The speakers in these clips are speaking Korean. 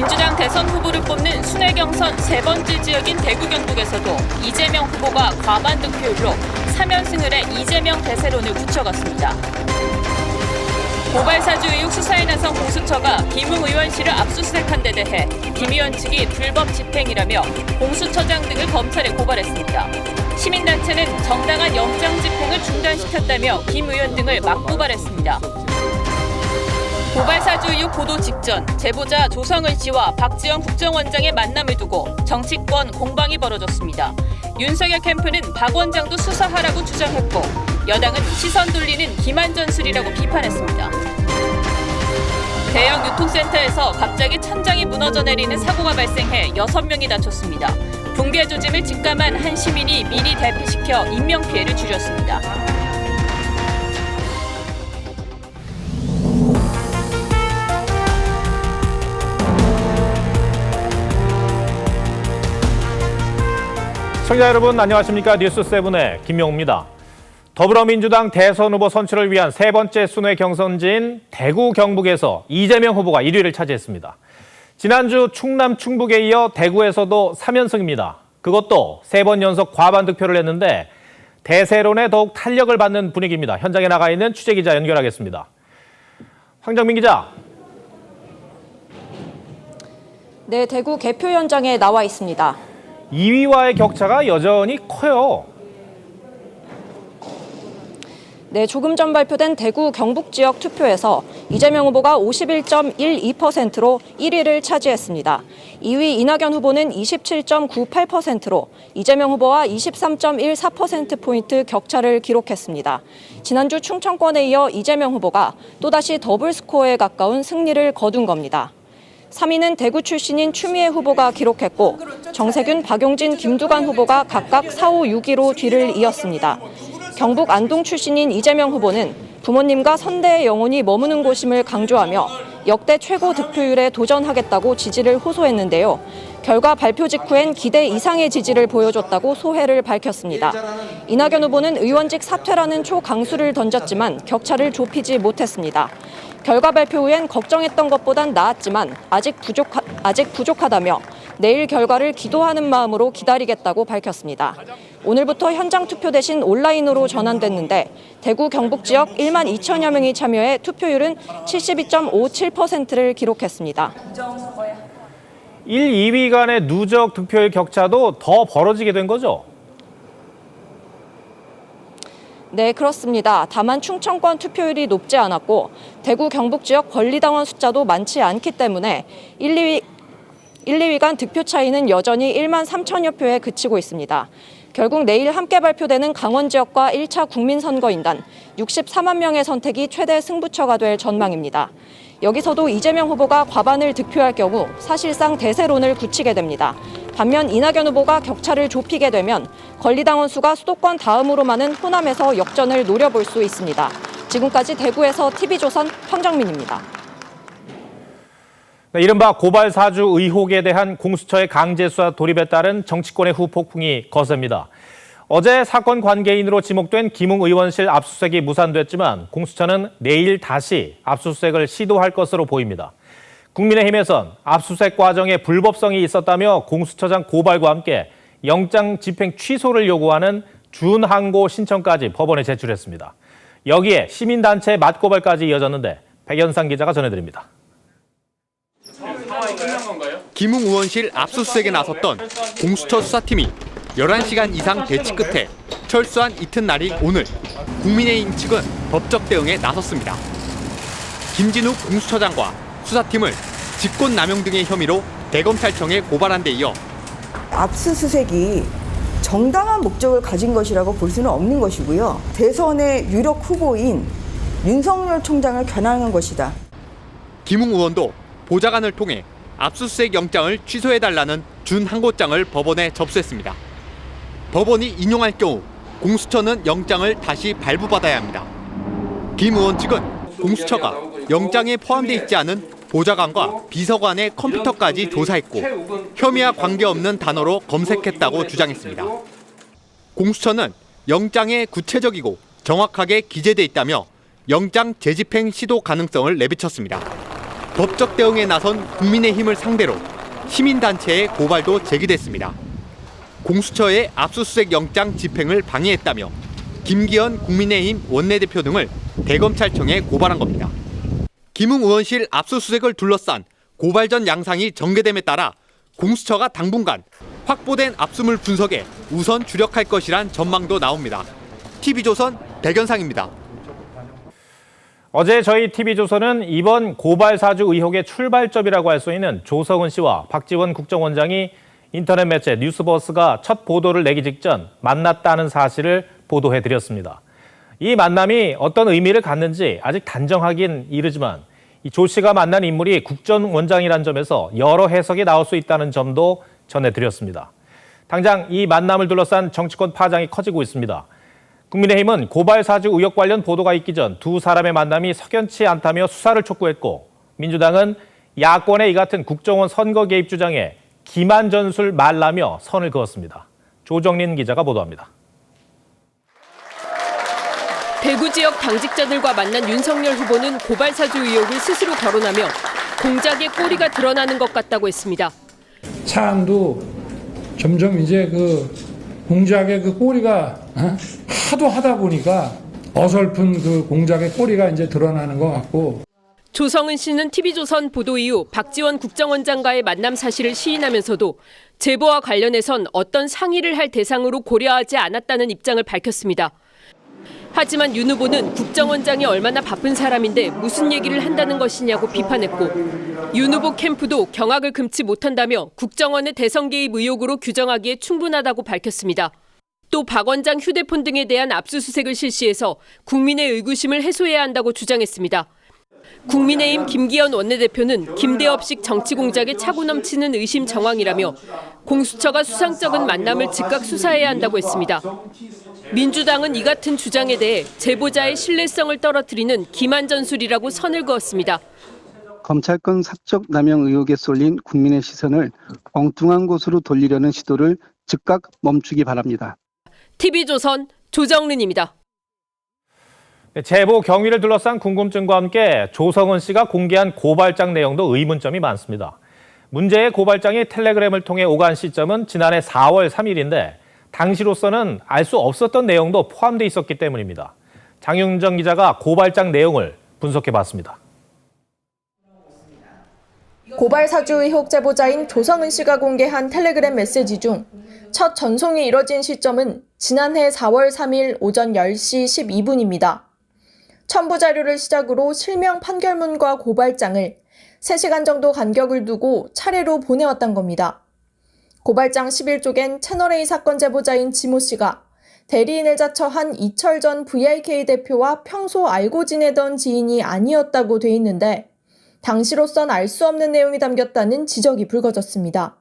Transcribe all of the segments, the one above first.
민주당 대선 후보를 뽑는 순회 경선 세 번째 지역인 대구 경북에서도 이재명 후보가 과반 득표율로 3연승을 해 이재명 대세론을 굳혀갔습니다. 고발 사주 의혹 수사에 나선 공수처가 김웅 의원실을 압수수색한 데 대해 김 의원 측이 불법 집행이라며 공수처장 등을 검찰에 고발했습니다. 시민단체는 정당한 영장 집행을 중단시켰다며 김 의원 등을 맞고발했습니다. 고발 사주 의혹 보도 직전 제보자 조성은 씨와 박지원 국정원장의 만남을 두고 정치권 공방이 벌어졌습니다. 윤석열 캠프는 박 원장도 수사하라고 주장했고 여당은 시선 돌리는 기만전술이라고 비판했습니다. 대형 유통센터에서 갑자기 천장이 무너져 내리는 사고가 발생해 6명이 다쳤습니다. 붕괴 조짐을 직감한 한 시민이 미리 대피시켜 인명피해를 줄였습니다. 시청자 여러분 안녕하십니까? 뉴스7의 김명우입니다. 더불어민주당 대선 후보 선출을 위한 세 번째 순회 경선지인 대구 경북에서 이재명 후보가 1위를 차지했습니다. 지난주 충남 충북에 이어 대구에서도 3연승입니다. 그것도 3번 연속 과반 득표를 했는데 대세론에 더욱 탄력을 받는 분위기입니다. 현장에 나가 있는 취재기자 연결하겠습니다. 황정민 기자. 네, 대구 개표 현장에 나와 있습니다. 2위와의 격차가 여전히 커요. 네, 조금 전 발표된 대구 경북 지역 투표에서 이재명 후보가 51.12%로 1위를 차지했습니다. 2위 이낙연 후보는 27.98%로 이재명 후보와 23.14%포인트 격차를 기록했습니다. 지난주 충청권에 이어 이재명 후보가 또다시 더블 스코어에 가까운 승리를 거둔 겁니다. 3위는 대구 출신인 추미애 후보가 기록했고 정세균, 박용진, 김두관 후보가 각각 4, 5, 6위로 뒤를 이었습니다. 경북 안동 출신인 이재명 후보는 부모님과 선대의 영혼이 머무는 곳임을 강조하며 역대 최고 득표율에 도전하겠다고 지지를 호소했는데요. 결과 발표 직후엔 기대 이상의 지지를 보여줬다고 소회를 밝혔습니다. 이낙연 후보는 의원직 사퇴라는 초강수를 던졌지만 격차를 좁히지 못했습니다. 결과 발표 후엔 걱정했던 것보단 나았지만 아직 부족하다며 내일 결과를 기도하는 마음으로 기다리겠다고 밝혔습니다. 오늘부터 현장 투표 대신 온라인으로 전환됐는데 대구 경북 지역 1만 2천여 명이 참여해 투표율은 72.57%를 기록했습니다. 1, 2위 간의 누적 득표율 격차도 더 벌어지게 된 거죠? 네, 그렇습니다. 다만 충청권 투표율이 높지 않았고 대구 경북 지역 권리당원 숫자도 많지 않기 때문에 1, 2위 간 득표 차이는 여전히 1만 3천여 표에 그치고 있습니다. 결국 내일 함께 발표되는 강원 지역과 1차 국민선거인단 64만 명의 선택이 최대 승부처가 될 전망입니다. 여기서도 이재명 후보가 과반을 득표할 경우 사실상 대세론을 굳히게 됩니다. 반면 이낙연 후보가 격차를 좁히게 되면 권리당원 수가 수도권 다음으로 많은 호남에서 역전을 노려볼 수 있습니다. 지금까지 대구에서 TV조선 황정민입니다. 네, 이른바 고발 사주 의혹에 대한 공수처의 강제 수사 돌입에 따른 정치권의 후폭풍이 거셉니다. 어제 사건 관계인으로 지목된 김웅 의원실 압수수색이 무산됐지만 공수처는 내일 다시 압수수색을 시도할 것으로 보입니다. 국민의힘에선 압수수색 과정에 불법성이 있었다며 공수처장 고발과 함께 영장 집행 취소를 요구하는 준항고 신청까지 법원에 제출했습니다. 여기에 시민단체 맞고발까지 이어졌는데 백연상 기자가 전해드립니다. 김웅 의원실 압수수색에 나섰던 공수처 수사팀이 11시간 이상 대치 끝에 철수한 이튿날인 오늘 국민의힘 측은 법적 대응에 나섰습니다. 김진욱 공수처장과 수사팀을 직권남용 등의 혐의로 대검찰청에 고발한 데 이어 압수수색이 정당한 목적을 가진 것이라고 볼 수는 없는 것이고요. 대선의 유력 후보인 윤석열 총장을 겨냥한 것이다. 김웅 의원도 보좌관을 통해 압수수색 영장을 취소해달라는 준항고장을 법원에 접수했습니다. 법원이 인용할 경우 공수처는 영장을 다시 발부받아야 합니다. 김 의원 측은 공수처가 영장에 포함돼 있지 않은 보좌관과 비서관의 컴퓨터까지 조사했고 혐의와 관계없는 단어로 검색했다고 주장했습니다. 공수처는 영장에 구체적이고 정확하게 기재돼 있다며 영장 재집행 시도 가능성을 내비쳤습니다. 법적 대응에 나선 국민의힘을 상대로 시민단체의 고발도 제기됐습니다. 공수처의 압수수색 영장 집행을 방해했다며 김기현 국민의힘 원내대표 등을 대검찰청에 고발한 겁니다. 김웅 의원실 압수수색을 둘러싼 고발전 양상이 전개됨에 따라 공수처가 당분간 확보된 압수물 분석에 우선 주력할 것이란 전망도 나옵니다. TV조선 백연상입니다. 어제 저희 TV조선은 이번 고발 사주 의혹의 출발점이라고 할 수 있는 조성은 씨와 박지원 국정원장이 인터넷 매체 뉴스버스가 첫 보도를 내기 직전 만났다는 사실을 보도해드렸습니다. 이 만남이 어떤 의미를 갖는지 아직 단정하긴 이르지만 이 조 씨가 만난 인물이 국정원장이라는 점에서 여러 해석이 나올 수 있다는 점도 전해드렸습니다. 당장 이 만남을 둘러싼 정치권 파장이 커지고 있습니다. 국민의힘은 고발 사주 의혹 관련 보도가 있기 전 두 사람의 만남이 석연치 않다며 수사를 촉구했고, 민주당은 야권의 이 같은 국정원 선거 개입 주장에 기만 전술 말라며 선을 그었습니다. 조정린 기자가 보도합니다. 대구 지역 당직자들과 만난 윤석열 후보는 고발 사주 의혹을 스스로 거론하며 공작의 꼬리가 드러나는 것 같다고 했습니다. 사안도 점점 이제 그 공작의 그 꼬리가 하도 하다 보니까 어설픈 그 공작의 꼬리가 이제 드러나는 것 같고. 조성은 씨는 TV조선 보도 이후 박지원 국정원장과의 만남 사실을 시인하면서도 제보와 관련해선 어떤 상의를 할 대상으로 고려하지 않았다는 입장을 밝혔습니다. 하지만 윤 후보는 국정원장이 얼마나 바쁜 사람인데 무슨 얘기를 한다는 것이냐고 비판했고, 윤 후보 캠프도 경악을 금치 못한다며 국정원의 대선 개입 의혹으로 규정하기에 충분하다고 밝혔습니다. 또 박 원장 휴대폰 등에 대한 압수수색을 실시해서 국민의 의구심을 해소해야 한다고 주장했습니다. 국민의힘 김기현 원내대표는 김대엽식 정치 공작에 차고 넘치는 의심 정황이라며 공수처가 수상적인 만남을 즉각 수사해야 한다고 했습니다. 민주당은 이 같은 주장에 대해 제보자의 신뢰성을 떨어뜨리는 기만 전술이라고 선을 그었습니다. 검찰권 사적 남용 의혹에 쏠린 국민의 시선을 엉뚱한 곳으로 돌리려는 시도를 즉각 멈추기 바랍니다. TV조선 조정린입니다. 제보 경위를 둘러싼 궁금증과 함께 조성은 씨가 공개한 고발장 내용도 의문점이 많습니다. 문제의 고발장이 텔레그램을 통해 오간 시점은 지난해 4월 3일인데 당시로서는 알 수 없었던 내용도 포함되어 있었기 때문입니다. 장윤정 기자가 고발장 내용을 분석해봤습니다. 고발 사주 의혹 제보자인 조성은 씨가 공개한 텔레그램 메시지 중 첫 전송이 이뤄진 시점은 지난해 4월 3일 오전 10시 12분입니다. 첨부 자료를 시작으로 실명 판결문과 고발장을 3시간 정도 간격을 두고 차례로 보내왔던 겁니다. 고발장 11쪽엔 채널A 사건 제보자인 지모 씨가 대리인을 자처한 이철 전 VIK 대표와 평소 알고 지내던 지인이 아니었다고 돼 있는데 당시로선 알 수 없는 내용이 담겼다는 지적이 불거졌습니다.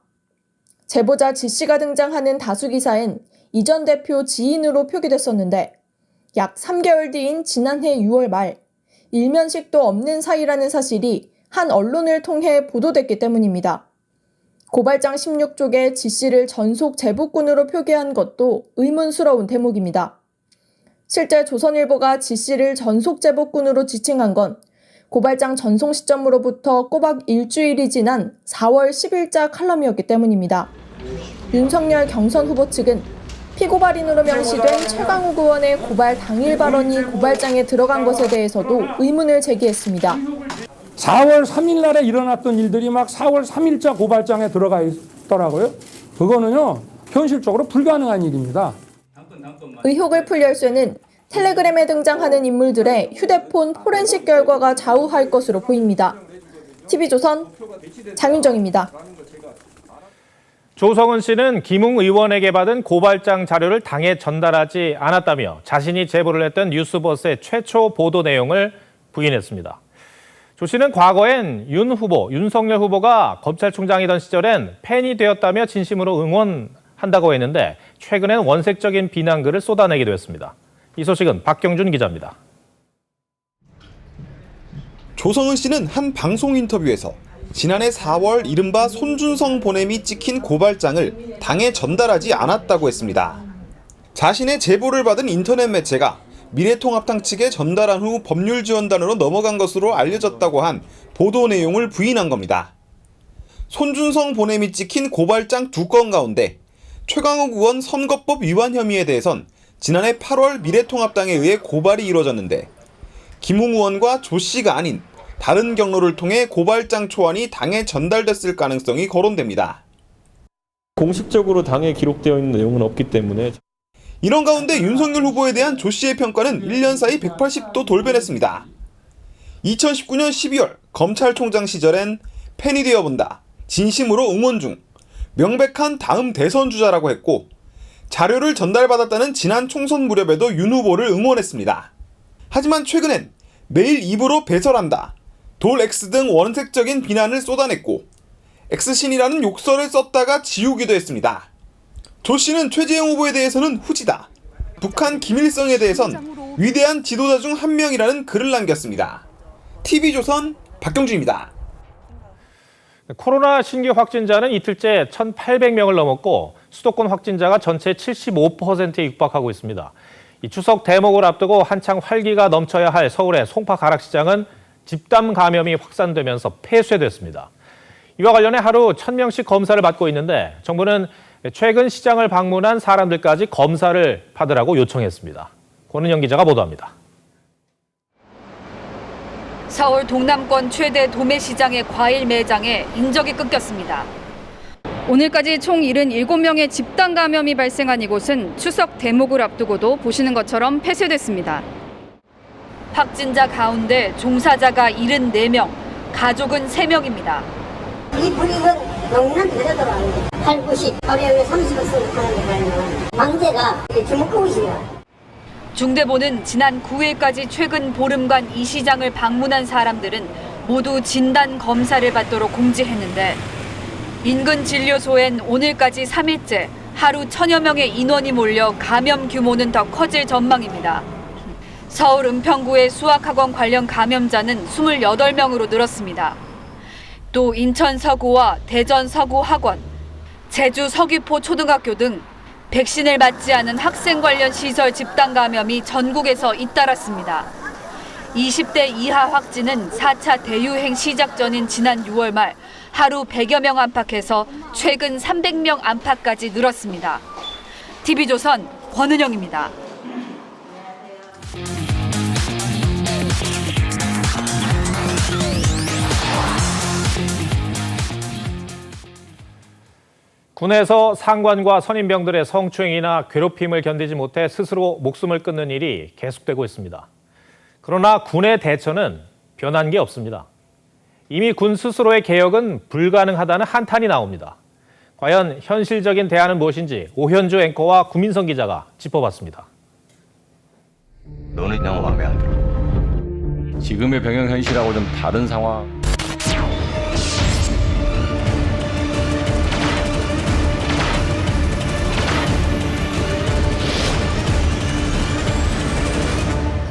제보자 지 씨가 등장하는 다수 기사엔 이 전 대표 지인으로 표기됐었는데 약 3개월 뒤인 지난해 6월 말 일면식도 없는 사이라는 사실이 한 언론을 통해 보도됐기 때문입니다. 고발장 16쪽에 지 씨를 전속 제보꾼으로 표기한 것도 의문스러운 대목입니다. 실제 조선일보가 지 씨를 전속 제보꾼으로 지칭한 건 고발장 전송 시점으로부터 꼬박 일주일이 지난 4월 10일자 칼럼이었기 때문입니다. 윤석열 경선 후보 측은 피고발인으로 명시된 최강욱 의원의 고발 당일 발언이 고발장에 들어간 것에 대해서도 의문을 제기했습니다. 4월 3일 날에 일어났던 일들이 막 4월 3일자 고발장에 들어가 있더라고요. 그거는요, 현실적으로 불가능한 일입니다. 의혹을 풀 열쇠는 텔레그램에 등장하는 인물들의 휴대폰 포렌식 결과가 좌우할 것으로 보입니다. TV조선 장윤정입니다. 조성은 씨는 김웅 의원에게 받은 고발장 자료를 당에 전달하지 않았다며 자신이 제보를 했던 뉴스버스의 최초 보도 내용을 부인했습니다. 조 씨는 과거엔 윤석열 후보가 검찰총장이던 시절엔 팬이 되었다며 진심으로 응원한다고 했는데 최근엔 원색적인 비난글을 쏟아내기도 했습니다. 이 소식은 박경준 기자입니다. 조성은 씨는 한 방송 인터뷰에서 지난해 4월 이른바 손준성 보냄이 찍힌 고발장을 당에 전달하지 않았다고 했습니다. 자신의 제보를 받은 인터넷 매체가 미래통합당 측에 전달한 후 법률지원단으로 넘어간 것으로 알려졌다고 한 보도 내용을 부인한 겁니다. 손준성 보냄이 찍힌 고발장 2건 가운데 최강욱 의원 선거법 위반 혐의에 대해선 지난해 8월 미래통합당에 의해 고발이 이뤄졌는데 김웅 의원과 조 씨가 아닌 다른 경로를 통해 고발장 초안이 당에 전달됐을 가능성이 거론됩니다. 공식적으로 당에 기록되어 있는 내용은 없기 때문에. 이런 가운데 윤석열 후보에 대한 조 씨의 평가는 1년 사이 180도 돌변했습니다. 2019년 12월 검찰총장 시절엔 팬이 되어본다, 진심으로 응원 중, 명백한 다음 대선 주자라고 했고 자료를 전달받았다는 지난 총선 무렵에도 윤 후보를 응원했습니다. 하지만 최근엔 매일 입으로 배설한다, 돌 X 등 원색적인 비난을 쏟아냈고 X신이라는 욕설을 썼다가 지우기도 했습니다. 조 씨는 최재형 후보에 대해서는 후지다, 북한 김일성에 대해선 위대한 지도자 중 한 명이라는 글을 남겼습니다. TV조선 박경준입니다. 코로나 신규 확진자는 이틀째 1,800명을 넘었고 수도권 확진자가 전체 75%에 육박하고 있습니다. 이 추석 대목을 앞두고 한창 활기가 넘쳐야 할 서울의 송파 가락시장은 집단 감염이 확산되면서 폐쇄됐습니다. 이와 관련해 하루 1,000명씩 검사를 받고 있는데 정부는 최근 시장을 방문한 사람들까지 검사를 받으라고 요청했습니다. 권은영 기자가 보도합니다. 서울 동남권 최대 도매시장의 과일 매장에 인적이 끊겼습니다. 오늘까지 총 77명의 집단 감염이 발생한 이곳은 추석 대목을 앞두고도 보시는 것처럼 폐쇄됐습니다. 확진자 가운데 종사자가 74명, 가족은 3명입니다. 이 분위기는 영문한 그대로 아닌데 8, 90, 하루에 30을 쓰는 하는데 가면 방제가 주목구이시야. 중대본은 지난 9일까지 최근 보름간 이 시장을 방문한 사람들은 모두 진단 검사를 받도록 공지했는데 인근 진료소엔 오늘까지 3일째 하루 1,000여 명의 인원이 몰려 감염 규모는 더 커질 전망입니다. 서울 은평구의 수학학원 관련 감염자는 28명으로 늘었습니다. 또 인천 서구와 대전 서구 학원, 제주 서귀포 초등학교 등 백신을 맞지 않은 학생 관련 시설 집단 감염이 전국에서 잇따랐습니다. 20대 이하 확진은 4차 대유행 시작 전인 지난 6월 말 하루 100여 명 안팎에서 최근 300명 안팎까지 늘었습니다. TV조선 권은영입니다. 군에서 상관과 선임병들의 성추행이나 괴롭힘을 견디지 못해 스스로 목숨을 끊는 일이 계속되고 있습니다. 그러나 군의 대처는 변한 게 없습니다. 이미 군 스스로의 개혁은 불가능하다는 한탄이 나옵니다. 과연 현실적인 대안은 무엇인지 오현주 앵커와 구민성 기자가 짚어봤습니다. 너는 너무 마음에 안 들어. 지금의 병영 현실하고 좀 다른 상황.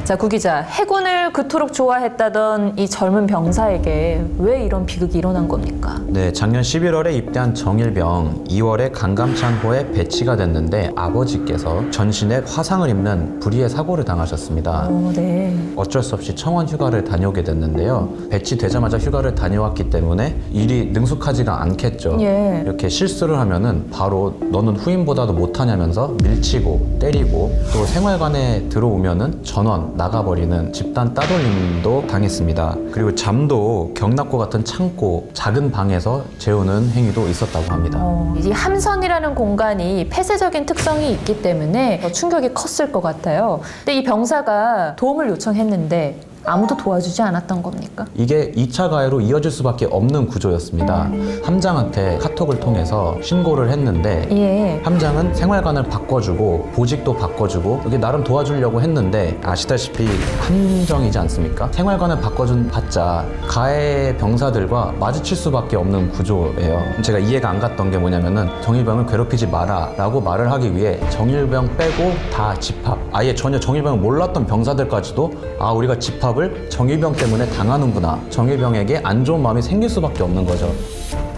자, 구 기자, 해군을 그토록 좋아했다던 이 젊은 병사에게 왜 이런 비극이 일어난 겁니까? 네, 작년 11월에 입대한 정일병, 2월에 강감찬호에 배치가 됐는데 아버지께서 전신에 화상을 입는 불의의 사고를 당하셨습니다. 네. 어쩔 수 없이 청원 휴가를 다녀오게 됐는데요. 배치되자마자 휴가를 다녀왔기 때문에 일이 능숙하지가 않겠죠. 예. 이렇게 실수를 하면은 바로 너는 후임보다도 못하냐면서 밀치고 때리고 또 생활관에 들어오면은 전원 나가버리는 집단 따돌림도 당했습니다. 그리고 잠도 경납고 같은 창고 작은 방에서 재우는 행위도 있었다고 합니다. 이 함선이라는 공간이 폐쇄적인 특성이 있기 때문에 충격이 컸을 것 같아요. 근데 이 병사가 도움을 요청했는데 아무도 도와주지 않았던 겁니까? 이게 2차 가해로 이어질 수밖에 없는 구조였습니다. 함장한테 카톡을 통해서 신고를 했는데 예. 함장은 생활관을 바꿔주고 보직도 바꿔주고 이게 나름 도와주려고 했는데 아시다시피 함정이지 않습니까? 생활관을 바꿔준 받자 가해 병사들과 마주칠 수밖에 없는 구조예요. 제가 이해가 안 갔던 게 뭐냐면은 정일병을 괴롭히지 마라 라고 말을 하기 위해 정일병 빼고 다 집합, 아예 전혀 정일병을 몰랐던 병사들까지도 아 우리가 집합을 정일병 때문에 당하는구나, 정일병에게 안 좋은 마음이 생길 수밖에 없는 거죠.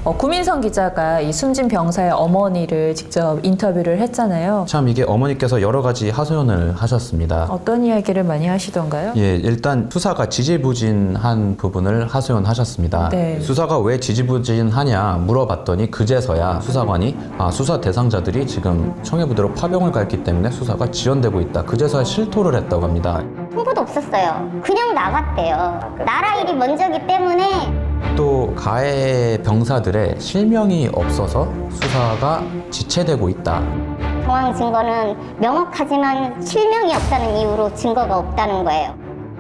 구민성 기자가 이 숨진 병사의 어머니를 직접 인터뷰를 했잖아요. 참 이게 어머니께서 여러 가지 하소연을 하셨습니다. 어떤 이야기를 많이 하시던가요? 예, 일단 수사가 지지부진한 부분을 하소연하셨습니다. 네. 수사가 왜 지지부진하냐 물어봤더니 그제서야 수사관이 수사 대상자들이 지금 청해부대로 파병을 갔기 때문에 수사가 지연되고 있다. 그제서야 실토를 했다고 합니다. 통보도 없었어요. 그냥 나갔대요. 나라 일이 먼저기 때문에. 또 가해 병사들의 실명이 없어서 수사가 지체되고 있다. 정황 증거는 명확하지만 실명이 없다는 이유로 증거가 없다는 거예요.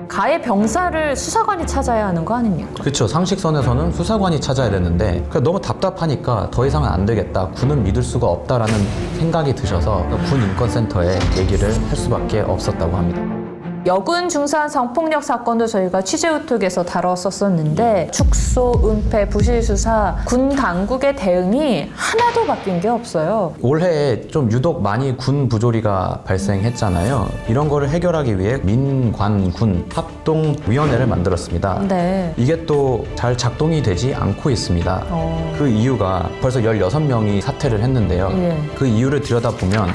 가해 병사를 수사관이 찾아야 하는 거 아닙니까? 그렇죠. 상식선에서는 수사관이 찾아야 되는데 너무 답답하니까 더 이상은 안 되겠다. 군은 믿을 수가 없다라는 생각이 드셔서 군 인권센터에 얘기를 할 수밖에 없었다고 합니다. 여군 중사 성폭력 사건도 저희가 취재우톡에서 다뤘었는데 축소, 은폐, 부실 수사, 군 당국의 대응이 하나도 바뀐 게 없어요. 올해 좀 유독 많이 군 부조리가 발생했잖아요. 이런 거를 해결하기 위해 민관군 합동위원회를 만들었습니다. 네. 이게 또 잘 작동이 되지 않고 있습니다. 그 이유가 벌써 16명이 사퇴를 했는데요. 예. 그 이유를 들여다보면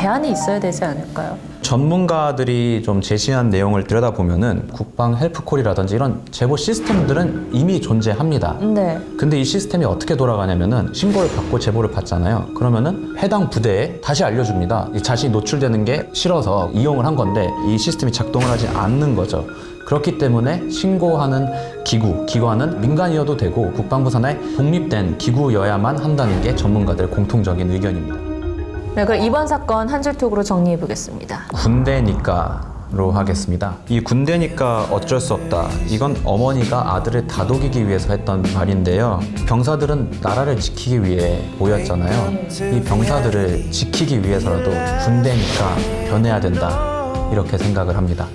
대안이 있어야 되지 않을까요? 전문가들이 좀 제시한 내용을 들여다보면은 국방 헬프콜이라든지 이런 제보 시스템들은 이미 존재합니다. 네. 근데 이 시스템이 어떻게 돌아가냐면은 신고를 받고 제보를 받잖아요. 그러면은 해당 부대에 다시 알려줍니다. 자신이 노출되는 게 싫어서 이용을 한 건데 이 시스템이 작동을 하지 않는 거죠. 그렇기 때문에 신고하는 기관은 민간이어도 되고 국방부 산하에 독립된 기구여야만 한다는 게 전문가들의 공통적인 의견입니다. 네, 그럼 이번 사건 한 줄톡으로 정리해 보겠습니다. 군대니까로 하겠습니다. 이 군대니까 어쩔 수 없다. 이건 어머니가 아들을 다독이기 위해서 했던 말인데요. 병사들은 나라를 지키기 위해 모였잖아요. 이 병사들을 지키기 위해서라도 군대니까 변해야 된다. 이렇게 생각을 합니다.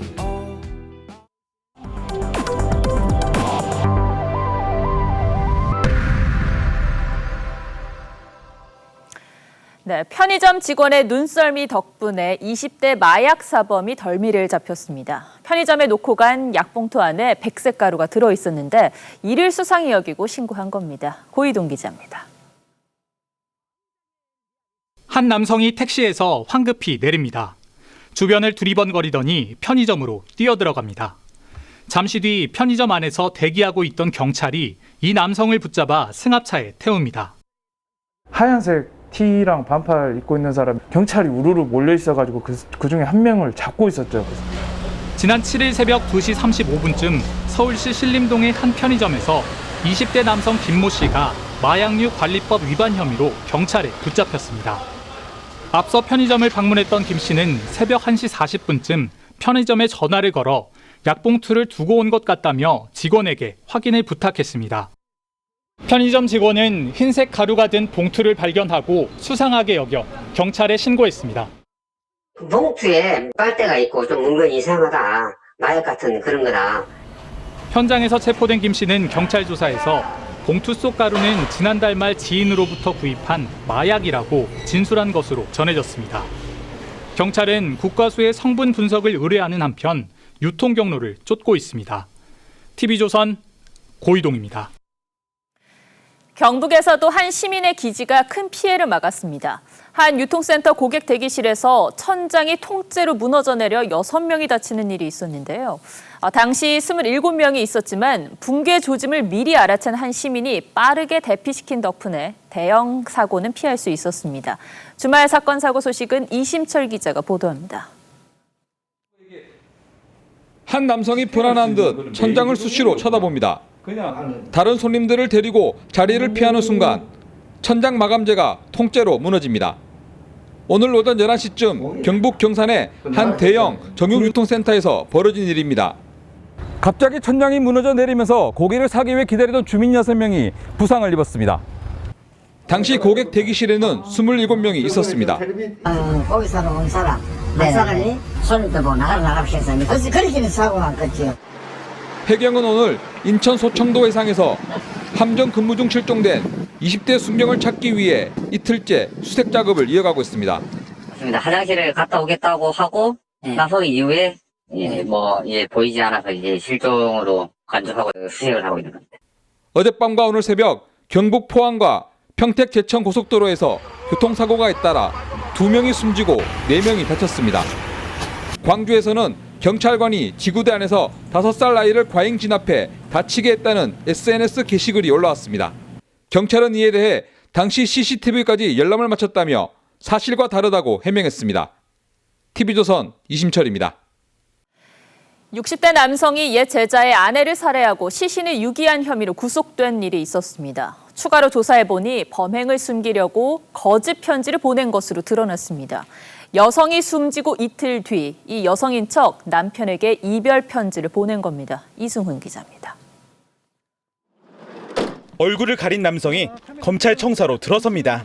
네, 편의점 직원의 눈썰미 덕분에 20대 마약 사범이 덜미를 잡혔습니다. 편의점에 놓고 간 약봉투 안에 백색 가루가 들어있었는데 이를 수상히 여기고 신고한 겁니다. 고희동 기자입니다. 한 남성이 택시에서 황급히 내립니다. 주변을 두리번거리더니 편의점으로 뛰어들어갑니다. 잠시 뒤 편의점 안에서 대기하고 있던 경찰이 이 남성을 붙잡아 승합차에 태웁니다. 하얀색 티랑 반팔 입고 있는 사람, 경찰이 우르르 몰려 있어가지고 그 중에 한 명을 잡고 있었죠. 지난 7일 새벽 2시 35분쯤 서울시 신림동의 한 편의점에서 20대 남성 김모 씨가 마약류 관리법 위반 혐의로 경찰에 붙잡혔습니다. 앞서 편의점을 방문했던 김 씨는 새벽 1시 40분쯤 편의점에 전화를 걸어 약봉투를 두고 온 것 같다며 직원에게 확인을 부탁했습니다. 편의점 직원은 흰색 가루가 든 봉투를 발견하고 수상하게 여겨 경찰에 신고했습니다. 봉투에 빨대가 있고 좀 은근히 이상하다. 마약 같은 그런 거다. 현장에서 체포된 김 씨는 경찰 조사에서 봉투 속 가루는 지난달 말 지인으로부터 구입한 마약이라고 진술한 것으로 전해졌습니다. 경찰은 국과수의 성분 분석을 의뢰하는 한편 유통 경로를 쫓고 있습니다. TV조선 고희동입니다. 경북에서도 한 시민의 기지가 큰 피해를 막았습니다. 한 유통센터 고객 대기실에서 천장이 통째로 무너져 내려 6명이 다치는 일이 있었는데요. 당시 27명이 있었지만 붕괴 조짐을 미리 알아챈 한 시민이 빠르게 대피시킨 덕분에 대형 사고는 피할 수 있었습니다. 주말 사건 사고 소식은 이심철 기자가 보도합니다. 한 남성이 불안한 듯 천장을 수시로 쳐다봅니다. 다른 손님들을 데리고 자리를 피하는 순간 천장 마감재가 통째로 무너집니다. 오늘 오전 11시쯤 경북 경산의 한 대형 정육유통센터에서 벌어진 일입니다. 갑자기 천장이 무너져 내리면서 고기를 사기 위해 기다리던 주민 6명이 부상을 입었습니다. 당시 고객 대기실에는 27명이 있었습니다. 고기 사러 온 사람, 한 사람이 손님들 보고 나가시겠어요. 그렇게 사고가 났겠지요. 해경은 오늘 인천 소청도 해상에서 함정 근무 중 실종된 20대 순경을 찾기 위해 이틀째 수색 작업을 이어가고 있습니다. 맞습니다. 화장실을 갔다 오겠다고 하고 나서 이후에 보이지 않아서 이제 실종으로 간주하고 수색을 하고 있는 겁니다. 어젯밤과 오늘 새벽 경북 포항과 평택 제천 고속도로에서 교통사고가 잇따라 2명이 숨지고 4명이 다쳤습니다. 광주에서는 경찰관이 지구대 안에서 5살 아이를 과잉 진압해 다치게 했다는 SNS 게시글이 올라왔습니다. 경찰은 이에 대해 당시 CCTV까지 열람을 마쳤다며 사실과 다르다고 해명했습니다. TV조선 이심철입니다. 60대 남성이 옛 제자의 아내를 살해하고 시신을 유기한 혐의로 구속된 일이 있었습니다. 추가로 조사해보니 범행을 숨기려고 거짓 편지를 보낸 것으로 드러났습니다. 여성이 숨지고 이틀 뒤 이 여성인 척 남편에게 이별 편지를 보낸 겁니다. 이승훈 기자입니다. 얼굴을 가린 남성이 검찰 청사로 들어섭니다.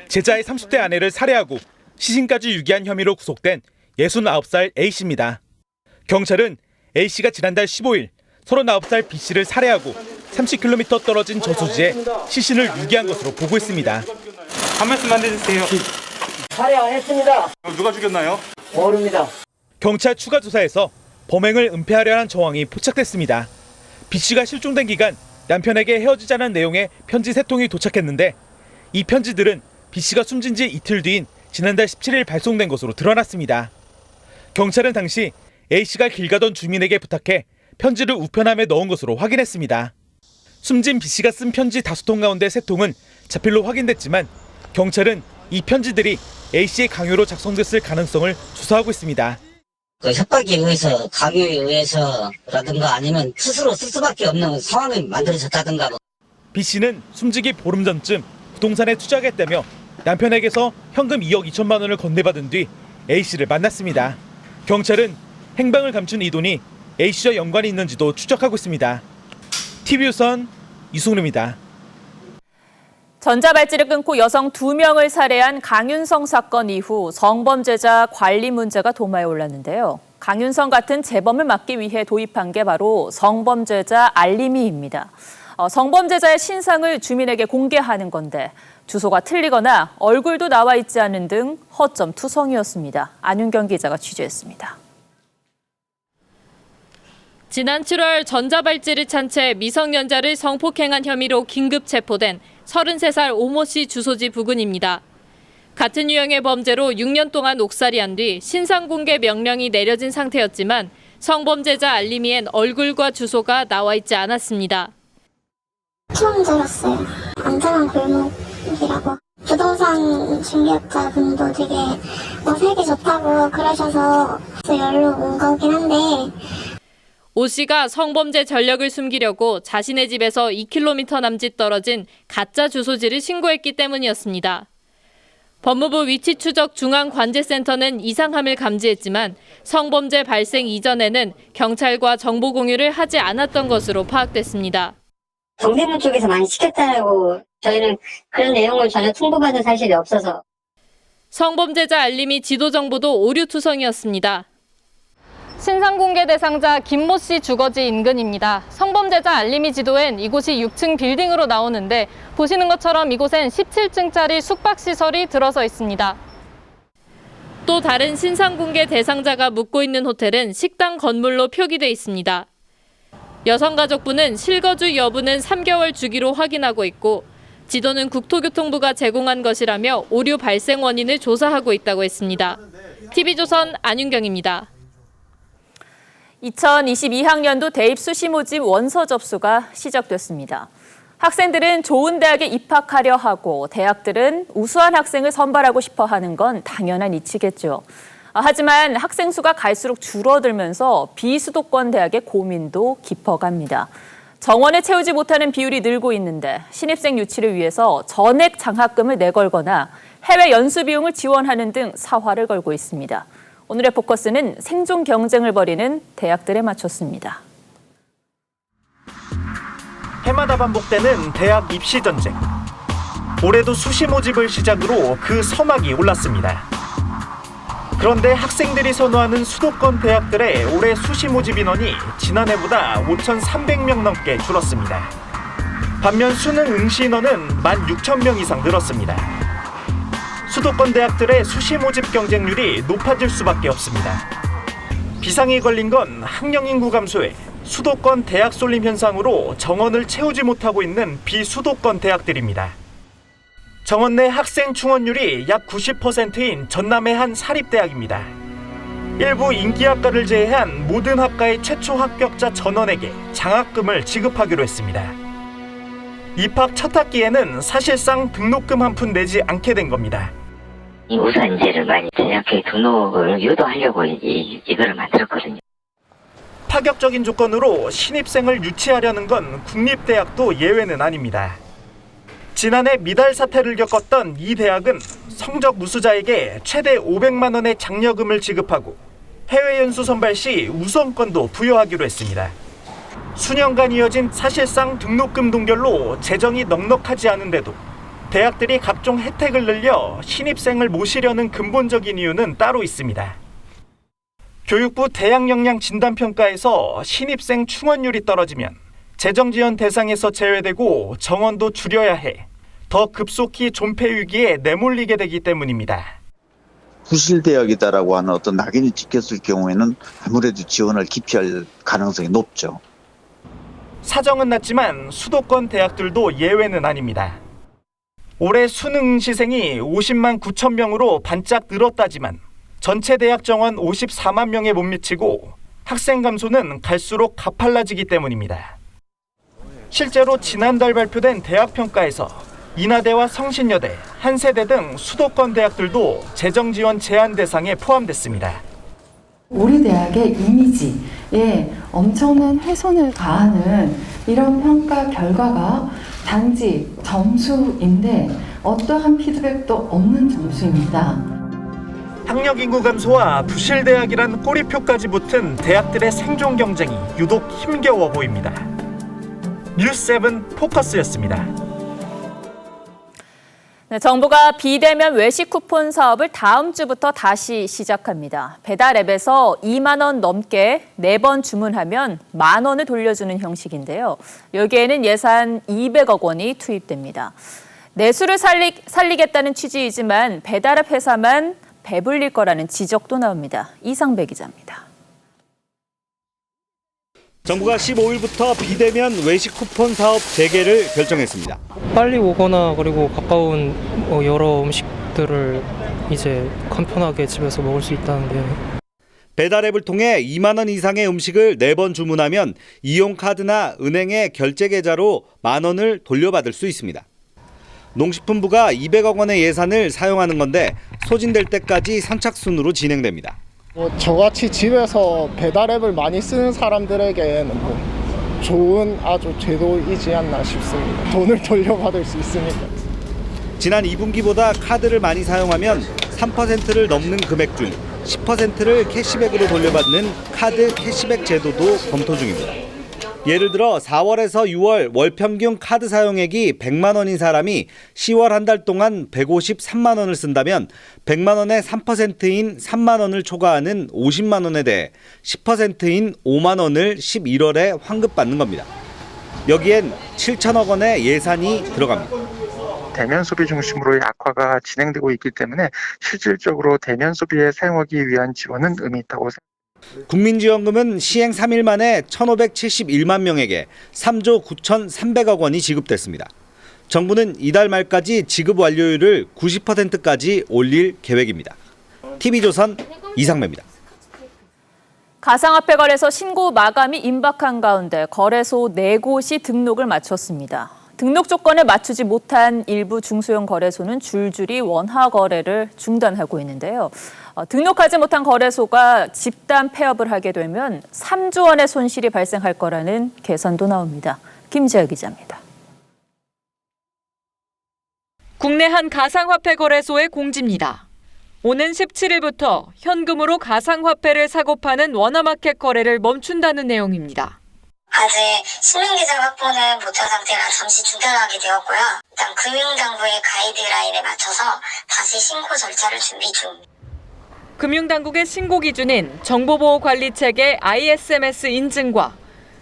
제자의 30대 아내를 살해하고 시신까지 유기한 혐의로 구속된 69살 A씨입니다. 경찰은 A씨가 지난달 15일 39살 B씨를 살해하고 30km 떨어진 저수지에 시신을 유기한 것으로 보고 있습니다. 한 말씀만 해주세요. 살해 안 했습니다. 누가 죽였나요? 모릅니다. 경찰 추가 조사에서 범행을 은폐하려 한 정황이 포착됐습니다. B씨가 실종된 기간 남편에게 헤어지자는 내용의 편지 3통이 도착했는데 이 편지들은 B씨가 숨진 지 이틀 뒤인 지난달 17일 발송된 것으로 드러났습니다. 경찰은 당시 A씨가 길 가던 주민에게 부탁해 편지를 우편함에 넣은 것으로 확인했습니다. 숨진 B씨가 쓴 편지 5통 가운데 3통은 자필로 확인됐지만 경찰은 이 편지들이 A씨의 강요로 작성됐을 가능성을 조사하고 있습니다. 협박에 의해서, 강요에 의해서라든가 아니면 스스로 쓸 수밖에 없는 상황이 만들어졌다든가. B씨는 숨지기 보름 전쯤 부동산에 투자하겠다며 남편에게서 현금 2억 2천만 원을 건네받은 뒤 A씨를 만났습니다. 경찰은 행방을 감춘 이 돈이 A씨와 연관이 있는지도 추적하고 있습니다. TV조선 이승훈입니다. 전자발찌를 끊고 여성 2명을 살해한 강윤성 사건 이후 성범죄자 관리 문제가 도마에 올랐는데요. 강윤성 같은 재범을 막기 위해 도입한 게 바로 성범죄자 알림이입니다. 성범죄자의 신상을 주민에게 공개하는 건데 주소가 틀리거나 얼굴도 나와 있지 않은 등 허점 투성이었습니다. 안윤경 기자가 취재했습니다. 지난 7월 전자발찌를 찬 채 미성년자를 성폭행한 혐의로 긴급 체포된 33살 오모 씨 주소지 부근입니다. 같은 유형의 범죄로 6년 동안 옥살이한 뒤 신상 공개 명령이 내려진 상태였지만 성범죄자 알림이엔 얼굴과 주소가 나와 있지 않았습니다. 처음 들었어요. 안전한 골목이라고. 부동산 중개업자분도 되게 살기 좋다고 그러셔서 연락 온 거긴 한데 오 씨가 성범죄 전력을 숨기려고 자신의 집에서 2km 남짓 떨어진 가짜 주소지를 신고했기 때문이었습니다. 법무부 위치추적 중앙관제센터는 이상함을 감지했지만 성범죄 발생 이전에는 경찰과 정보 공유를 하지 않았던 것으로 파악됐습니다. 정대문 쪽에서 많이 시켰다고 저희는 그런 내용을 전혀 통보받은 사실이 없어서. 성범죄자 알림이 지도 정보도 오류투성이었습니다. 신상 공개 대상자 김모 씨 주거지 인근입니다. 성범죄자 알림이 지도엔 이곳이 6층 빌딩으로 나오는데 보시는 것처럼 이곳엔 17층짜리 숙박시설이 들어서 있습니다. 또 다른 신상 공개 대상자가 묵고 있는 호텔은 식당 건물로 표기돼 있습니다. 여성가족부는 실거주 여부는 3개월 주기로 확인하고 있고 지도는 국토교통부가 제공한 것이라며 오류 발생 원인을 조사하고 있다고 했습니다. TV조선 안윤경입니다. 2022학년도 대입 수시 모집 원서 접수가 시작됐습니다. 학생들은 좋은 대학에 입학하려 하고 대학들은 우수한 학생을 선발하고 싶어 하는 건 당연한 이치겠죠. 하지만 학생 수가 갈수록 줄어들면서 비수도권 대학의 고민도 깊어갑니다. 정원을 채우지 못하는 비율이 늘고 있는데 신입생 유치를 위해서 전액 장학금을 내걸거나 해외 연수 비용을 지원하는 등 사활을 걸고 있습니다. 오늘의 포커스는 생존 경쟁을 벌이는 대학들에 맞췄습니다. 해마다 반복되는 대학 입시 전쟁. 올해도 수시 모집을 시작으로 그 서막이 올랐습니다. 그런데 학생들이 선호하는 수도권 대학들의 올해 수시 모집 인원이 지난해보다 5,300명 넘게 줄었습니다. 반면 수능 응시 인원은 16,000명 이상 늘었습니다. 수도권 대학들의 수시 모집 경쟁률이 높아질 수밖에 없습니다. 비상이 걸린 건 학령 인구 감소에 수도권 대학 쏠림 현상으로 정원을 채우지 못하고 있는 비수도권 대학들입니다. 정원 내 학생 충원율이 약 90%인 전남의 한 사립대학입니다. 일부 인기학과를 제외한 모든 학과의 최초 합격자 전원에게 장학금을 지급하기로 했습니다. 입학 첫 학기에는 사실상 등록금 한 푼 내지 않게 된 겁니다. 이 우선제를 많이 대학교 등록을 유도하려고 이거를 만들었거든요. 파격적인 조건으로 신입생을 유치하려는 건 국립대학도 예외는 아닙니다. 지난해 미달 사태를 겪었던 이 대학은 성적 우수자에게 최대 500만 원의 장려금을 지급하고 해외 연수 선발 시 우선권도 부여하기로 했습니다. 수년간 이어진 사실상 등록금 동결로 재정이 넉넉하지 않은데도 대학들이 각종 혜택을 늘려 신입생을 모시려는 근본적인 이유는 따로 있습니다. 교육부 대학 역량 진단평가에서 신입생 충원율이 떨어지면 재정 지원 대상에서 제외되고 정원도 줄여야 해 더 급속히 존폐 위기에 내몰리게 되기 때문입니다. 부실대학이다라고 하는 어떤 낙인이 찍혔을 경우에는 아무래도 지원을 기피할 가능성이 높죠. 사정은 낮지만 수도권 대학들도 예외는 아닙니다. 올해 수능 시생이 50만 9천 명으로 반짝 늘었다지만 전체 대학 정원 54만 명에 못 미치고 학생 감소는 갈수록 가팔라지기 때문입니다. 실제로 지난달 발표된 대학 평가에서 인하대와 성신여대, 한세대 등 수도권 대학들도 재정 지원 제한 대상에 포함됐습니다. 우리 대학의 이미지에 엄청난 훼손을 가하는 이런 평가 결과가 단지 점수인데 어떠한 피드백도 없는 점수입니다. 학력 인구 감소와 부실 대학이란 꼬리표까지 붙은 대학들의 생존 경쟁이 유독 힘겨워 보입니다. 뉴스7 포커스였습니다. 네, 정부가 비대면 외식 쿠폰 사업을 다음 주부터 다시 시작합니다. 배달 앱에서 2만 원 넘게 4번 주문하면 1만 원을 돌려주는 형식인데요. 여기에는 예산 200억 원이 투입됩니다. 내수를 살리겠다는 취지이지만 배달앱 회사만 배불릴 거라는 지적도 나옵니다. 이상배 기자입니다. 정부가 15일부터 비대면 외식 쿠폰 사업 재개를 결정했습니다. 빨리 오거나 그리고 가까운 여러 음식들을 이제 간편하게 집에서 먹을 수 있다는 게 배달 앱을 통해 2만 원 이상의 음식을 4번 주문하면 이용카드나 은행의 결제 계좌로 1만 원을 돌려받을 수 있습니다. 농식품부가 200억 원의 예산을 사용하는 건데 소진될 때까지 선착순으로 진행됩니다. 저같이 집에서 배달 앱을 많이 쓰는 사람들에게는 좋은 아주 제도이지 않나 싶습니다. 돈을 돌려받을 수 있으니까. 지난 2분기보다 카드를 많이 사용하면 3%를 넘는 금액 중 10%를 캐시백으로 돌려받는 카드 캐시백 제도도 검토 중입니다. 예를 들어 4월에서 6월 월 평균 카드 사용액이 100만 원인 사람이 10월 한 달 동안 153만 원을 쓴다면 100만 원의 3%인 3만 원을 초과하는 50만 원에 대해 10%인 5만 원을 11월에 환급받는 겁니다. 여기엔 7천억 원의 예산이 들어갑니다. 대면 소비 중심으로의 악화가 진행되고 있기 때문에 실질적으로 대면 소비에 사용하기 위한 지원은 의미 있다고 생각합니다. 국민지원금은 시행 3일 만에 1,571만 명에게 3조 9,300억 원이 지급됐습니다. 정부는 이달 말까지 지급 완료율을 90%까지 올릴 계획입니다. TV조선 이상배입니다. 가상화폐 거래소 신고 마감이 임박한 가운데 거래소 4곳이 등록을 마쳤습니다. 등록 조건을 맞추지 못한 일부 중소형 거래소는 줄줄이 원화 거래를 중단하고 있는데요. 등록하지 못한 거래소가 집단 폐업을 하게 되면 3조 원의 손실이 발생할 거라는 계산도 나옵니다. 김재혁 기자입니다. 국내 한 가상화폐 거래소의 공지입니다. 오는 17일부터 현금으로 가상화폐를 사고 파는 원화마켓 거래를 멈춘다는 내용입니다. 아직 실명계정 확보는 못한 상태라 잠시 중단하게 되었고요. 일단 금융당국의 가이드라인에 맞춰서 다시 신고 절차를 준비 중. 금융당국의 신고 기준인 정보보호관리체계 ISMS 인증과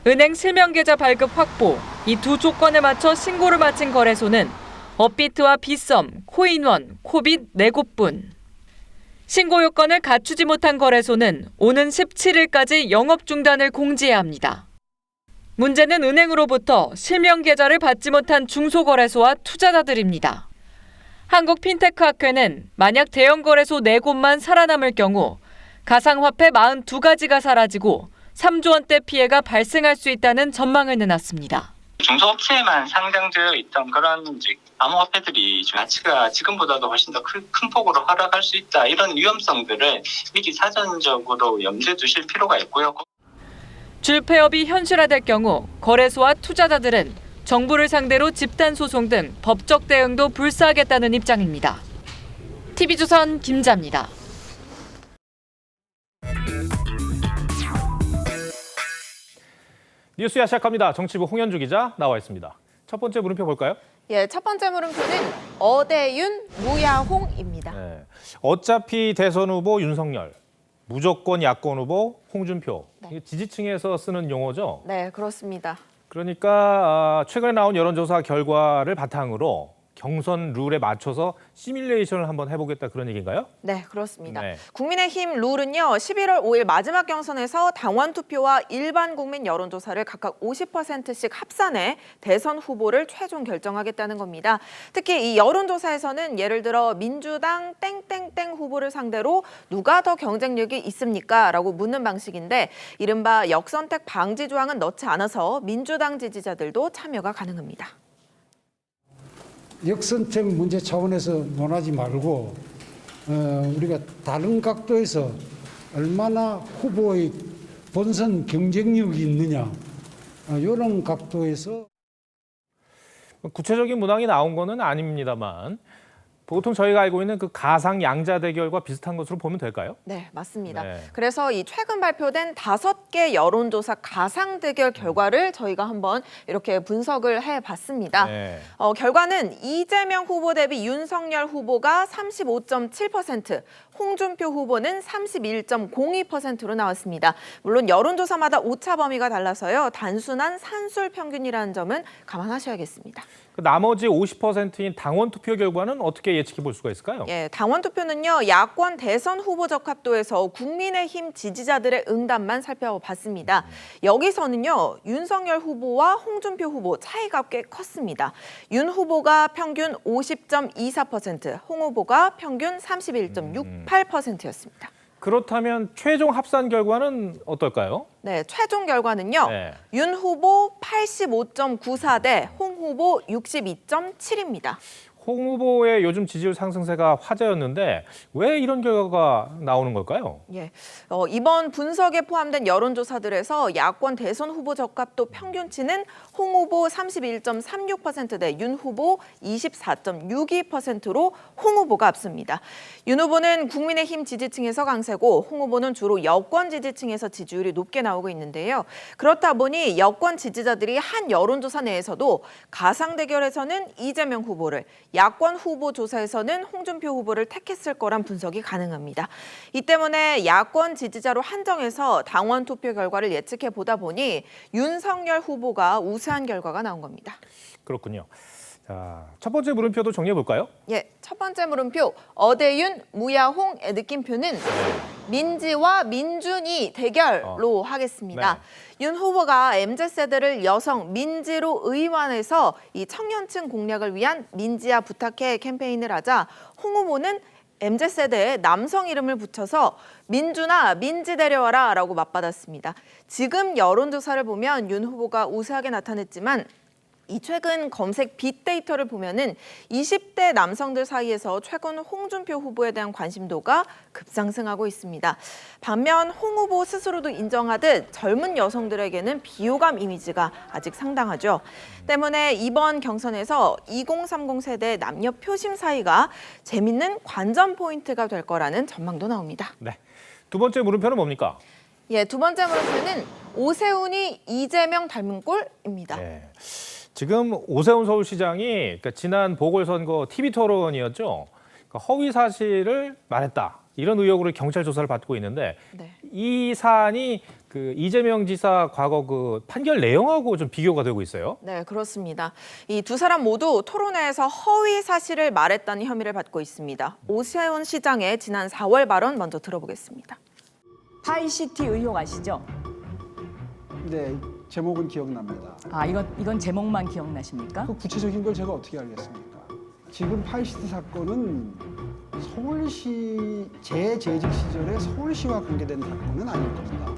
은행 실명계좌 발급 확보, 이 두 조건에 맞춰 신고를 마친 거래소는 업비트와 빗썸, 코인원, 코빗 4곳뿐. 신고 요건을 갖추지 못한 거래소는 오는 17일까지 영업 중단을 공지해야 합니다. 문제는 은행으로부터 실명 계좌를 받지 못한 중소거래소와 투자자들입니다. 한국핀테크학회는 만약 대형 거래소 4곳만 살아남을 경우 가상화폐 42가지가 사라지고 3조 원대 피해가 발생할 수 있다는 전망을 내놨습니다. 중소업체에만 상장되어 있던 그런 암호화폐들이 가치가 지금보다도 훨씬 더 큰 폭으로 하락할 수 있다. 이런 위험성들을 미리 사전적으로 염두에 두실 필요가 있고요. 줄폐업이 현실화될 경우 거래소와 투자자들은 정부를 상대로 집단소송 등 법적 대응도 불사하겠다는 입장입니다. TV조선 김자입니다. 뉴스야 시작합니다. 정치부 홍현주 기자 나와 있습니다. 첫 번째 물음표 볼까요? 예, 첫 번째 물음표는 어대윤, 무야홍입니다. 네. 어차피 대선 후보 윤석열, 무조건 야권 후보 홍준표. 이게 지지층에서 쓰는 용어죠? 네, 그렇습니다. 그러니까 최근에 나온 여론조사 결과를 바탕으로 경선 룰에 맞춰서 시뮬레이션을 한번 해보겠다 그런 얘기인가요? 네, 그렇습니다. 네. 국민의힘 룰은요, 11월 5일 마지막 경선에서 당원 투표와 일반 국민 여론조사를 각각 50%씩 합산해 대선 후보를 최종 결정하겠다는 겁니다. 특히 이 여론조사에서는 예를 들어 민주당 땡땡땡 후보를 상대로 누가 더 경쟁력이 있습니까? 라고 묻는 방식인데 이른바 역선택 방지 조항은 넣지 않아서 민주당 지지자들도 참여가 가능합니다. 역선택 문제 차원에서 논하지 말고 우리가 다른 각도에서 얼마나 후보의 본선 경쟁력이 있느냐 이런 각도에서 구체적인 문항이 나온 거는 아닙니다만 보통 저희가 알고 있는 그 가상 양자 대결과 비슷한 것으로 보면 될까요? 네, 맞습니다. 네. 그래서 이 최근 발표된 5개 여론조사 가상 대결 결과를 저희가 한번 이렇게 분석을 해봤습니다. 네. 결과는 이재명 후보 대비 윤석열 후보가 35.7%, 홍준표 후보는 31.02%로 나왔습니다. 물론 여론조사마다 오차 범위가 달라서요. 단순한 산술 평균이라는 점은 감안하셔야겠습니다. 그 나머지 50%인 당원 투표 결과는 어떻게 예측해 볼 수가 있을까요? 예, 당원 투표는요. 야권 대선 후보 적합도에서 국민의힘 지지자들의 응답만 살펴봤습니다. 여기서는요. 윤석열 후보와 홍준표 후보 차이가 꽤 컸습니다. 윤 후보가 평균 50.24%, 홍 후보가 평균 31.68%였습니다. 그렇다면 최종 합산 결과는 어떨까요? 네, 최종 결과는요. 네. 윤 후보 85.94 대 홍 후보 62.7입니다. 홍 후보의 요즘 지지율 상승세가 화제였는데 왜 이런 결과가 나오는 걸까요? 예, 이번 분석에 포함된 여론조사들에서 야권 대선 후보 적합도 평균치는 홍 후보 31.36% 대 윤 후보 24.62%로 홍 후보가 앞섭니다. 윤 후보는 국민의힘 지지층에서 강세고 홍 후보는 주로 여권 지지층에서 지지율이 높게 나오고 있는데요. 그렇다 보니 여권 지지자들이 한 여론조사 내에서도 가상 대결에서는 이재명 후보를, 야권 후보 조사에서는 홍준표 후보를 택했을 거란 분석이 가능합니다. 이 때문에 야권 지지자로 한정해서 당원 투표 결과를 예측해 보다 보니 윤석열 후보가 우세한 결과가 나온 겁니다. 그렇군요. 자, 첫 번째 물음표도 정리해 볼까요? 예, 첫 번째 물음표 어대윤, 무야홍의 느낌표는 민지와 민준이 대결로 하겠습니다. 네. 윤 후보가 MZ세대를 여성 민지로 의완해서 이 청년층 공략을 위한 민지야 부탁해 캠페인을 하자 홍 후보는 MZ세대에 남성 이름을 붙여서 민준아 민지 데려와라 라고 맞받았습니다. 지금 여론조사를 보면 윤 후보가 우세하게 나타냈지만 이 최근 검색 빅데이터를 보면은 20대 남성들 사이에서 최근 홍준표 후보에 대한 관심도가 급상승하고 있습니다. 반면 홍 후보 스스로도 인정하듯 젊은 여성들에게는 비호감 이미지가 아직 상당하죠. 때문에 이번 경선에서 2030 세대 남녀 표심 사이가 재밌는 관전 포인트가 될 거라는 전망도 나옵니다. 네. 두 번째 물음표는 뭡니까? 예, 두 번째 물음표는 오세훈이 이재명 닮은 꼴입니다. 네. 지금 오세훈 서울시장이 그러니까 지난 보궐선거 TV토론이었죠. 그러니까 허위 사실을 말했다. 이런 의혹으로 경찰 조사를 받고 있는데 이 사안이 그 이재명 지사 과거 그 판결 내용하고 좀 비교가 되고 있어요. 네, 그렇습니다. 이 두 사람 모두 토론회에서 허위 사실을 말했다는 혐의를 받고 있습니다. 오세훈 시장의 지난 4월 발언 먼저 들어보겠습니다. 파이시티 의혹 아시죠? 네, 제목은 기억납니다. 아, 이건 제목만 기억나십니까? 그 구체적인 걸 제가 어떻게 알겠습니까? 지금 파이시티 사건은 서울시 제 재직 시절에 서울시와 관계된 사건은 아닐 겁니다.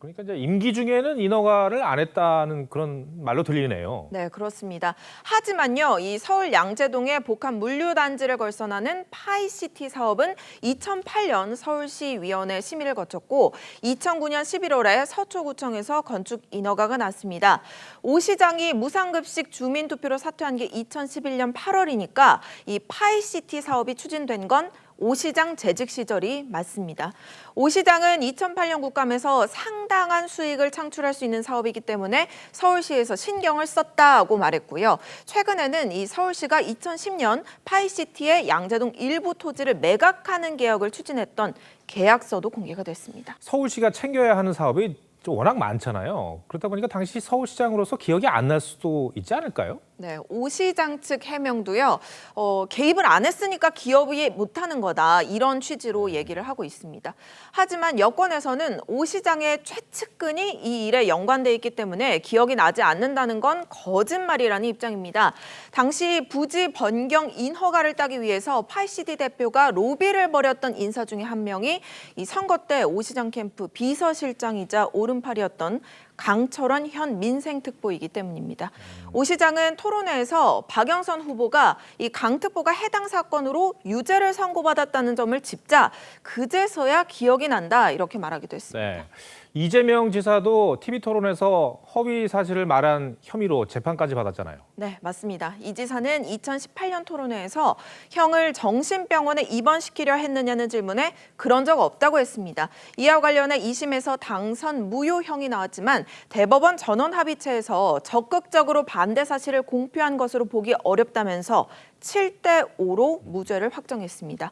그러니까 이제 임기 중에는 인허가를 안 했다는 그런 말로 들리네요. 네, 그렇습니다. 하지만요, 이 서울 양재동에 복합 물류단지를 걸선하는 파이시티 사업은 2008년 서울시위원회 심의를 거쳤고 2009년 11월에 서초구청에서 건축 인허가가 났습니다. 오 시장이 무상급식 주민투표로 사퇴한 게 2011년 8월이니까 이 파이시티 사업이 추진된 건 오 시장 재직 시절이 맞습니다. 오 시장은 2008년 국감에서 상당한 수익을 창출할 수 있는 사업이기 때문에 서울시에서 신경을 썼다고 말했고요. 최근에는 이 서울시가 2010년 파이시티의 양재동 일부 토지를 매각하는 계약을 추진했던 계약서도 공개가 됐습니다. 서울시가 챙겨야 하는 사업이 워낙 많잖아요. 그러다 보니까 당시 서울시장으로서 기억이 안 날 수도 있지 않을까요? 네, 오 시장 측 해명도요. 개입을 안 했으니까 기업이 못하는 거다. 이런 취지로 얘기를 하고 있습니다. 하지만 여권에서는 오 시장의 최측근이 이 일에 연관돼 있기 때문에 기억이 나지 않는다는 건 거짓말이라는 입장입니다. 당시 부지 변경 인허가를 따기 위해서 파이시티 대표가 로비를 벌였던 인사 중에 한 명이 이 선거 때 오 시장 캠프 비서실장이자 오른팔이었던 강철원 현 민생특보이기 때문입니다. 오 시장은 토론회에서 박영선 후보가 이 강 특보가 해당 사건으로 유죄를 선고받았다는 점을 짚자 그제서야 기억이 난다 이렇게 말하기도 했습니다. 네. 이재명 지사도 TV토론에서 허위 사실을 말한 혐의로 재판까지 받았잖아요. 네, 맞습니다. 이 지사는 2018년 토론회에서 형을 정신병원에 입원시키려 했느냐는 질문에 그런 적 없다고 했습니다. 이와 관련해 2심에서 당선 무효형이 나왔지만 대법원 전원합의체에서 적극적으로 반대 사실을 공표한 것으로 보기 어렵다면서 7대5로 무죄를 확정했습니다.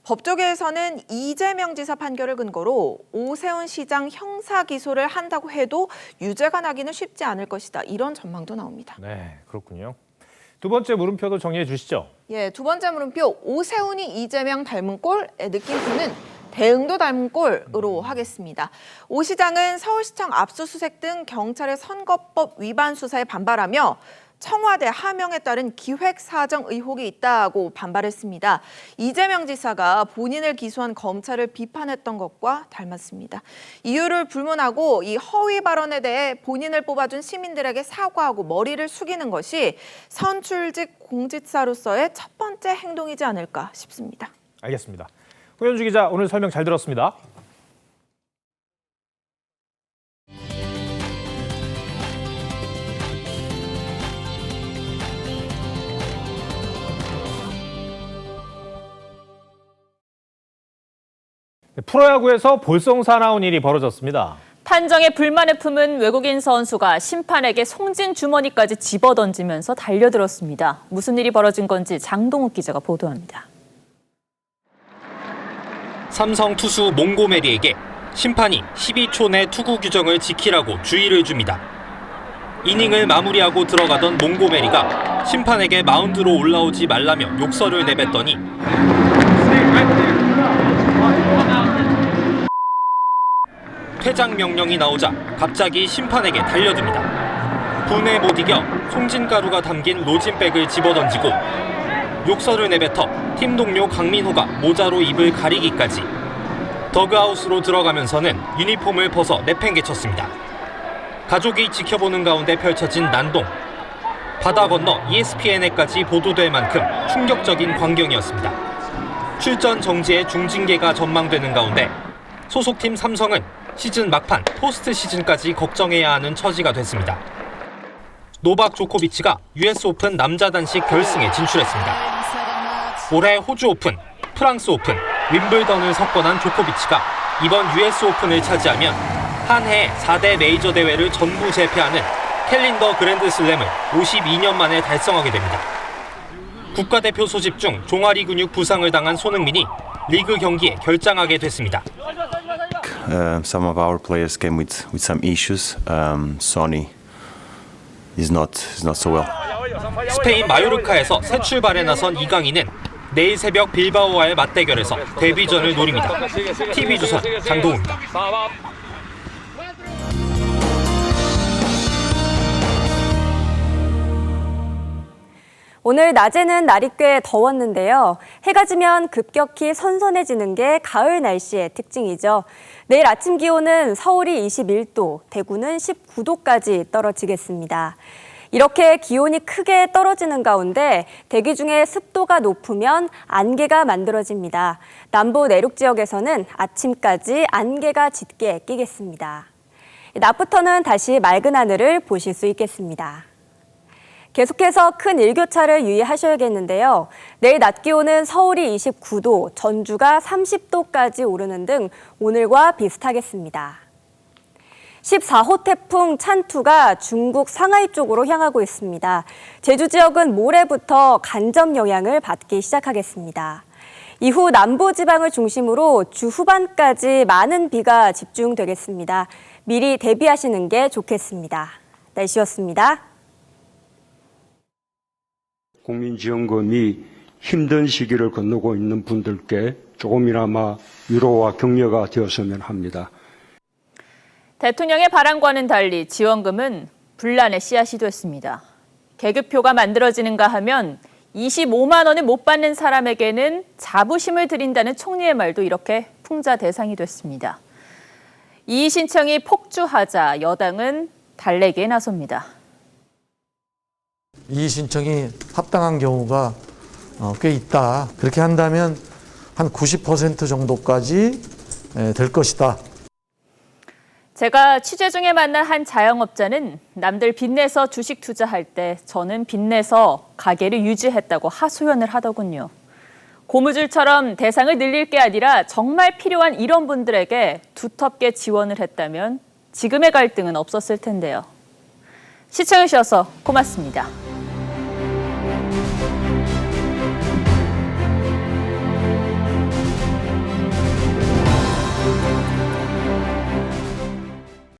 법조계에서는 이재명 지사 판결을 근거로 오세훈 시장 형사 기소를 한다고 해도 유죄가 나기는 쉽지 않을 것이다. 이런 전망도 나옵니다. 네, 그렇군요. 두 번째 물음표도 정리해 주시죠. 예, 두 번째 물음표 오세훈이 이재명 닮은 꼴의 느낌표는 대응도 닮은 꼴으로 하겠습니다. 오 시장은 서울시청 압수수색 등 경찰의 선거법 위반 수사에 반발하며 청와대 하명에 따른 기획사정 의혹이 있다고 반발했습니다. 이재명 지사가 본인을 기소한 검찰을 비판했던 것과 닮았습니다. 이유를 불문하고 이 허위 발언에 대해 본인을 뽑아준 시민들에게 사과하고 머리를 숙이는 것이 선출직 공직사로서의 첫 번째 행동이지 않을까 싶습니다. 알겠습니다. 호연주 기자, 오늘 설명 잘 들었습니다. 프로야구에서 볼썽사 나온 일이 벌어졌습니다. 판정에 불만을 품은 외국인 선수가 심판에게 송진 주머니까지 집어던지면서 달려들었습니다. 무슨 일이 벌어진 건지 장동욱 기자가 보도합니다. 삼성 투수 몽고메리에게 심판이 12초 내 투구 규정을 지키라고 주의를 줍니다. 이닝을 마무리하고 들어가던 몽고메리가 심판에게 마운드로 올라오지 말라며 욕설을 내뱉더니 퇴장 명령이 나오자 갑자기 심판에게 달려듭니다. 분에 못 이겨 송진가루가 담긴 로진백을 집어던지고 욕설을 내뱉어 팀 동료 강민호가 모자로 입을 가리기까지. 더그아웃으로 들어가면서는 유니폼을 벗어 내팽개쳤습니다. 가족이 지켜보는 가운데 펼쳐진 난동. 바다 건너 ESPN에까지 보도될 만큼 충격적인 광경이었습니다. 출전 정지의 중징계가 전망되는 가운데 소속팀 삼성은 시즌 막판 포스트 시즌까지 걱정해야 하는 처지가 됐습니다. 노박 조코비치가 US 오픈 남자 단식 결승에 진출했습니다. 올해 호주 오픈, 프랑스 오픈, 윈블던을 석권한 조코비치가 이번 US 오픈을 차지하면 한 해에 4대 메이저 대회를 전부 제패하는 캘린더 그랜드슬램을 52년 만에 달성하게 됩니다. 국가대표 소집 중 종아리 근육 부상을 당한 손흥민이 리그 경기에 결장하게 됐습니다. some of our players came with some issues. Sonny is not so well. 스페인 마요르카에서 새 출발에 나선 이강인은 내일 새벽 빌바오와의 맞대결에서 데뷔전을 노립니다. TV조선 장동우입니다. 오늘 낮에는 날이 꽤 더웠는데요. 해가 지면 급격히 선선해지는 게 가을 날씨의 특징이죠. 내일 아침 기온은 서울이 21도, 대구는 19도까지 떨어지겠습니다. 이렇게 기온이 크게 떨어지는 가운데 대기 중에 습도가 높으면 안개가 만들어집니다. 남부 내륙 지역에서는 아침까지 안개가 짙게 끼겠습니다. 낮부터는 다시 맑은 하늘을 보실 수 있겠습니다. 계속해서 큰 일교차를 유의하셔야겠는데요. 내일 낮 기온은 서울이 29도, 전주가 30도까지 오르는 등 오늘과 비슷하겠습니다. 14호 태풍 찬투가 중국 상하이 쪽으로 향하고 있습니다. 제주 지역은 모레부터 간접 영향을 받기 시작하겠습니다. 이후 남부지방을 중심으로 주 후반까지 많은 비가 집중되겠습니다. 미리 대비하시는 게 좋겠습니다. 날씨였습니다. 국민지원금이 힘든 시기를 건너고 있는 분들께 조금이나마 위로와 격려가 되었으면 합니다. 대통령의 바람과는 달리 지원금은 분란의 씨앗이 됐습니다. 계급표가 만들어지는가 하면 25만 원을 못 받는 사람에게는 자부심을 드린다는 총리의 말도 이렇게 풍자 대상이 됐습니다. 이의 신청이 폭주하자 여당은 달래기에 나섭니다. 이의 신청이 합당한 경우가 꽤 있다. 그렇게 한다면 한 90% 정도까지 될 것이다. 제가 취재 중에 만난 한 자영업자는 남들 빚내서 주식 투자할 때 저는 빚내서 가게를 유지했다고 하소연을 하더군요. 고무줄처럼 대상을 늘릴 게 아니라 정말 필요한 이런 분들에게 두텁게 지원을 했다면 지금의 갈등은 없었을 텐데요. 시청해주셔서 고맙습니다.